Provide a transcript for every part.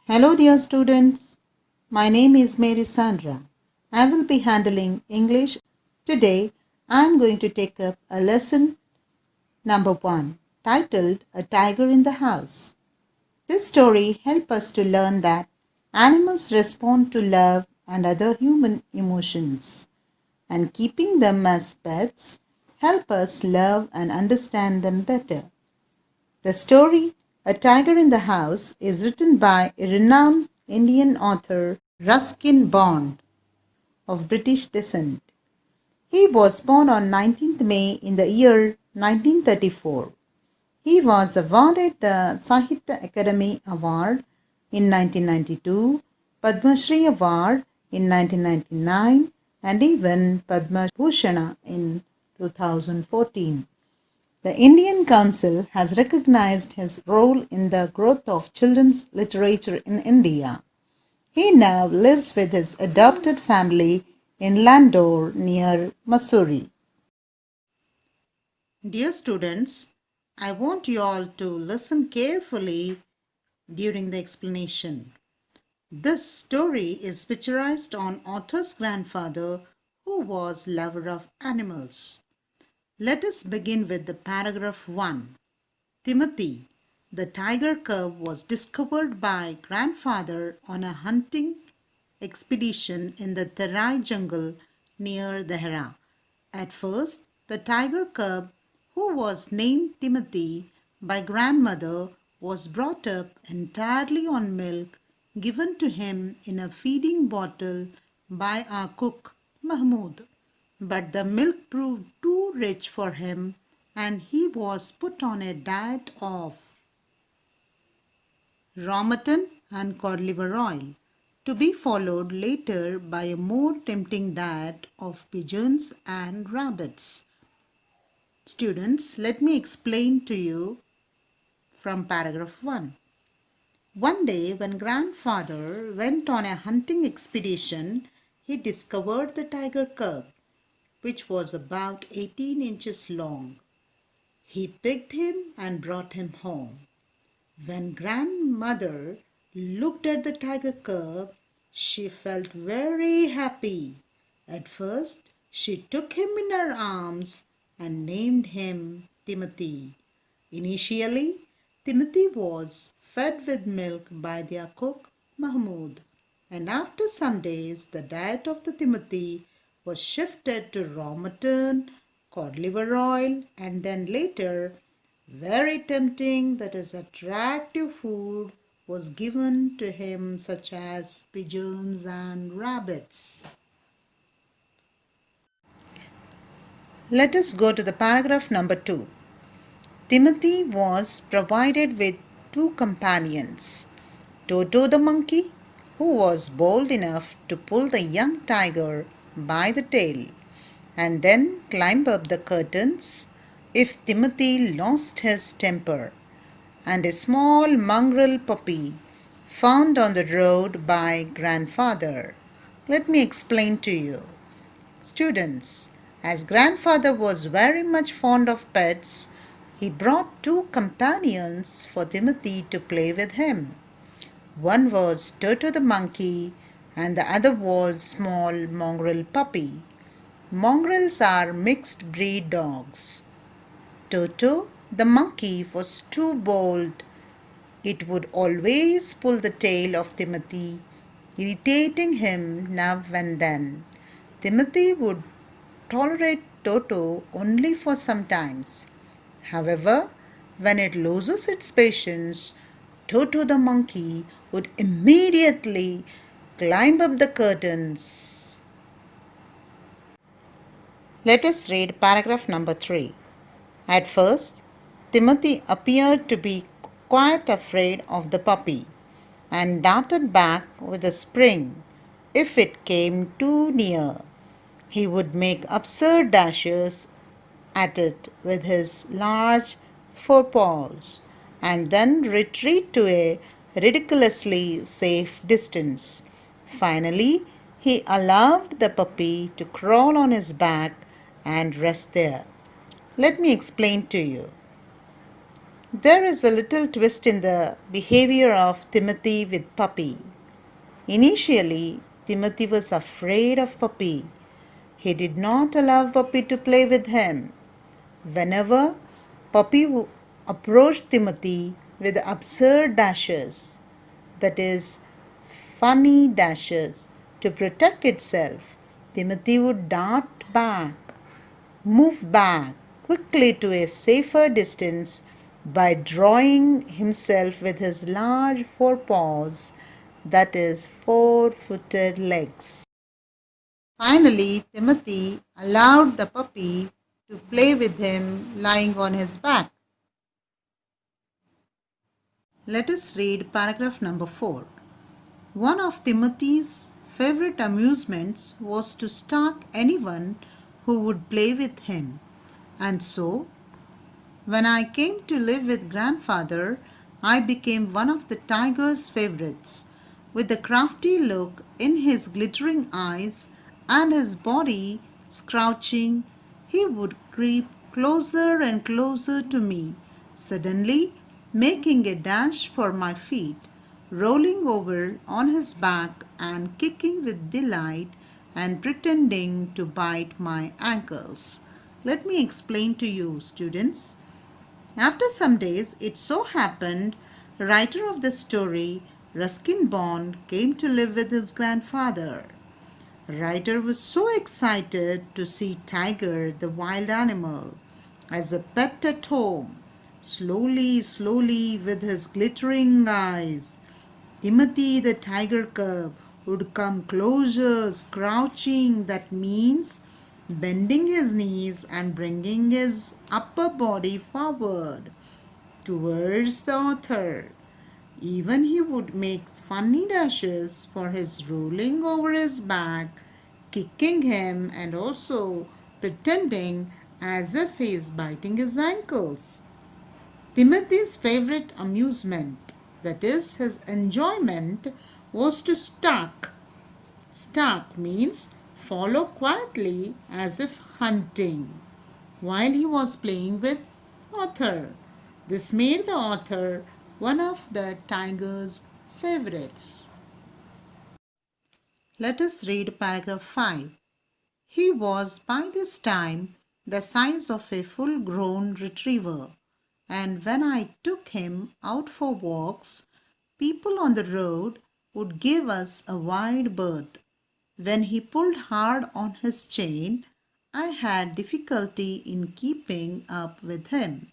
Hello, dear students. My name is Mary Sandra. I will be handling English. Today, I am going to take up a lesson number 1 titled A Tiger in the House. This story helps us to learn that animals respond to love and other human emotions, and keeping them as pets help us love and understand them better. The story, A Tiger in the House, is written by a renowned Indian author Ruskin Bond of British descent. He was born on 19th May in the year 1934. He was awarded the Sahitya Academy Award in 1992, Padma Shri Award in 1999, and even Padma Bhushan in 2014. The Indian Council has recognized his role in the growth of children's literature in India. He now lives with his adopted family in Landore near Mussoorie. Dear students, I want you all to listen carefully during the explanation. This story is picturized on author's grandfather who was lover of animals. Let us begin with the paragraph 1. Timothy, the tiger cub, was discovered by grandfather on a hunting expedition in the Terai jungle near Dehra. At first, the tiger cub, who was named Timothy by grandmother, was brought up entirely on milk given to him in a feeding bottle by our cook Mahmoud. But the milk proved too rich for him and he was put on a diet of raw mutton and cod liver oil, to be followed later by a more tempting diet of pigeons and rabbits. Students, let me explain to you from paragraph 1. One day, when grandfather went on a hunting expedition, he discovered the tiger cub, which was about 18 inches long. He picked him and brought him home. When grandmother looked at the tiger cub, she felt very happy. At first, she took him in her arms and named him Timothy. Initially, Timothy was fed with milk by their cook Mahmoud, and after some days, the diet of the Timothy was shifted to raw mutton, cod liver oil, and then later very tempting, that is, attractive food was given to him, such as pigeons and rabbits. Let us go to the paragraph number 2. Timothy was provided with two companions, Toto the monkey, who was bold enough to pull the young tiger by the tail and then climb up the curtains if Timothy lost his temper, and a small mongrel puppy found on the road by grandfather. Let me explain to you. Students, as grandfather was very much fond of pets, he brought two companions for Timothy to play with him. One was Toto the monkey and the other was small mongrel puppy. Mongrels are mixed breed dogs. Toto, the monkey, was too bold. It would always pull the tail of Timothy, irritating him now and then. Timothy would tolerate Toto only for some times. However, when it loses its patience, Toto the monkey would immediately climb up the curtains. Let us read paragraph number 3. At first, Timothy appeared to be quite afraid of the puppy and darted back with a spring if it came too near. He would make absurd dashes at it with his large forepaws and then retreat to a ridiculously safe distance. Finally, he allowed the puppy to crawl on his back and rest there. Let me explain to you. There is a little twist in the behavior of Timothy with Puppy. Initially, Timothy was afraid of Puppy. He did not allow Puppy to play with him. Whenever Puppy approached Timothy with absurd dashes, that is, funny dashes, to protect itself, Timothy would dart back, move back quickly to a safer distance by drawing himself with his large forepaws, that is, four-footed legs. Finally, Timothy allowed the puppy to play with him lying on his back. Let us read paragraph number 4. One of Timothy's favorite amusements was to stalk anyone who would play with him. And so, when I came to live with grandfather, I became one of the tiger's favorites. With the crafty look in his glittering eyes and his body crouching, he would creep closer and closer to me, suddenly making a dash for my feet, rolling over on his back and kicking with delight and pretending to bite my ankles. Let me explain to you, students. After some days, it so happened, the writer of the story, Ruskin Bond, came to live with his grandfather. Writer was so excited to see Tiger, the wild animal, as a pet at home. Slowly, slowly, with his glittering eyes, Timothy the tiger cub would come closer, crouching. That means bending his knees and bringing his upper body forward towards the author. Even he would make funny dashes for his rolling over his back, kicking him, and also pretending as if he is biting his ankles. Timothy's favorite amusement, that is, his enjoyment, was to stalk. Stalk means follow quietly as if hunting, while he was playing with author. This made the author one of the tiger's favorites. Let us read paragraph 5. He was by this time the size of a full grown retriever, and when I took him out for walks, people on the road would give us a wide berth. When he pulled hard on his chain, I had difficulty in keeping up with him.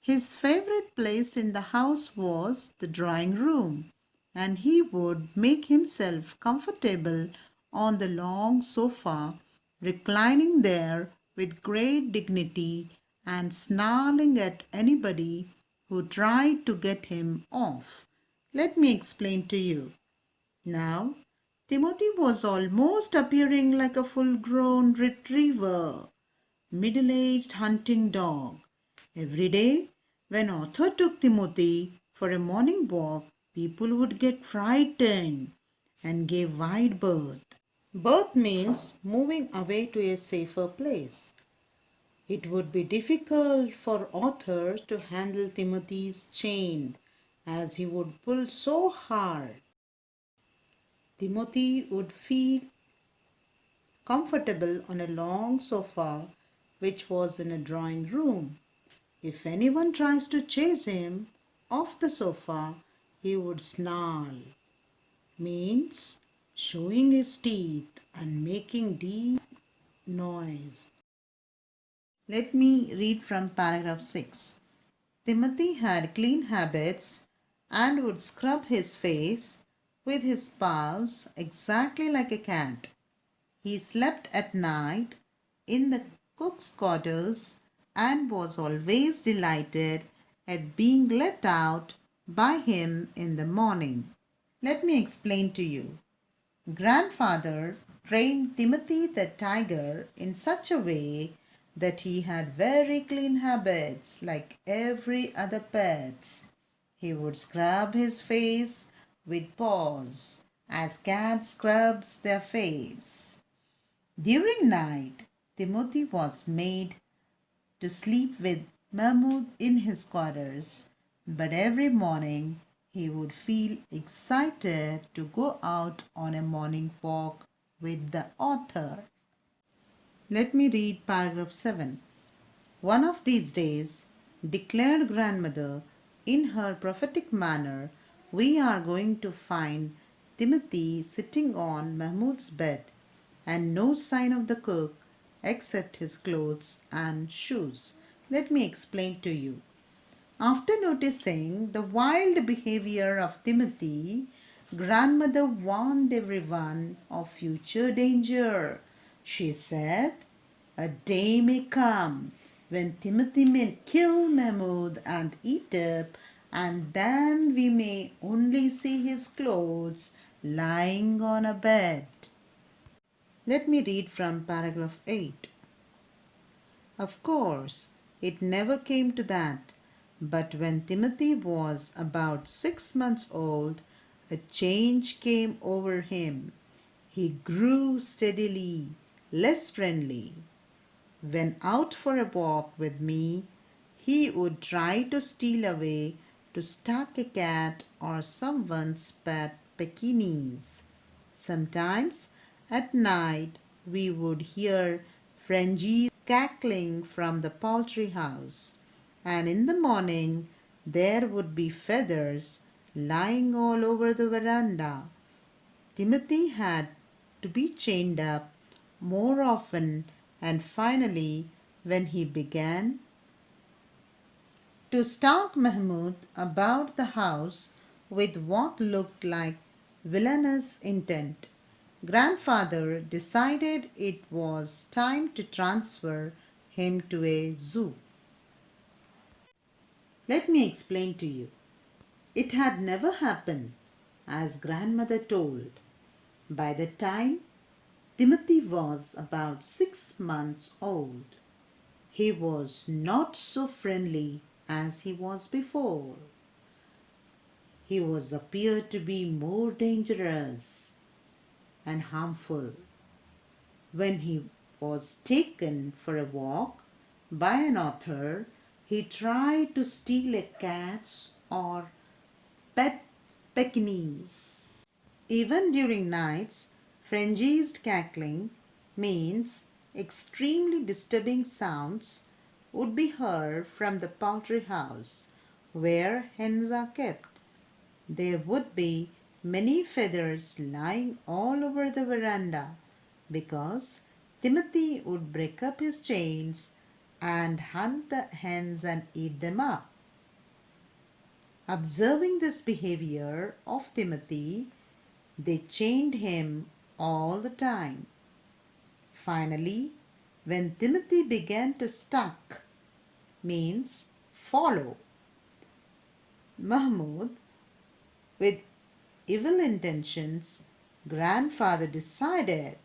His favorite place in the house was the drawing room, and he would make himself comfortable on the long sofa, reclining there with great dignity and snarling at anybody who tried to get him off. Let me explain to you. Now, Timothy was almost appearing like a full grown retriever, middle aged hunting dog. Every day, when Arthur took Timothy for a morning walk, people would get frightened and gave wide berth. Berth means moving away to a safer place. It would be difficult for Arthur to handle Timothy's chain as he would pull so hard. Timothy would feel comfortable on a long sofa which was in a drawing room. If anyone tries to chase him off the sofa, he would snarl, means showing his teeth and making deep noise. Let me read from paragraph 6. Timothy had clean habits and would scrub his face with his paws exactly like a cat. He slept at night in the cook's quarters and was always delighted at being let out by him in the morning. Let me explain to you. Grandfather trained Timothy the tiger in such a way that he had very clean habits like every other pet. He would scrub his face with paws as cats scrubs their face. During night, Timothy was made to sleep with Mahmoud in his quarters, but every morning he would feel excited to go out on a morning walk with the author. Let me read paragraph 7. One of these days, declared grandmother, in her prophetic manner, we are going to find Timothy sitting on Mahmud's bed and no sign of the cook except his clothes and shoes. Let me explain to you. After noticing the wild behavior of Timothy, grandmother warned everyone of future danger. She said, a day may come when Timothy may kill Mahmud and eat up, and then we may only see his clothes lying on a bed. Let me read from paragraph 8. Of course, it never came to that. But when Timothy was about 6 months old, a change came over him. He grew steadily less friendly. When out for a walk with me, he would try to steal away to stalk a cat or someone's pet Pekingese. Sometimes at night we would hear Frenchie's cackling from the poultry house, and in the morning there would be feathers lying all over the veranda. Timothy had to be chained up more often, and finally, when he began to stalk Mahmud about the house with what looked like villainous intent, grandfather decided it was time to transfer him to a zoo. Let me explain to you. It had never happened, as grandmother told. By the time Timothy was about 6 months old, he was not so friendly as he was before. He was appeared to be more dangerous and harmful. When he was taken for a walk by an author, he tried to steal a cat's or pet Pekingese. Even during nights, Frenzied cackling means extremely disturbing sounds would be heard from the poultry house where hens are kept. There would be many feathers lying all over the veranda because Timothy would break up his chains and hunt the hens and eat them up. Observing this behavior of Timothy, they chained him all the time. Finally, when Timothy began to stalk, means follow, Mahmud with evil intentions, grandfather decided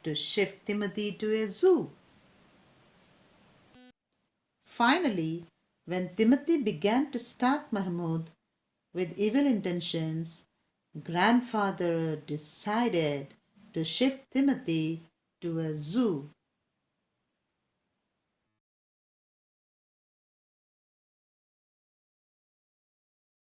to shift Timothy to a zoo. Finally, when Timothy began to stalk Mahmud with evil intentions, grandfather decided to shift Timothy to a zoo.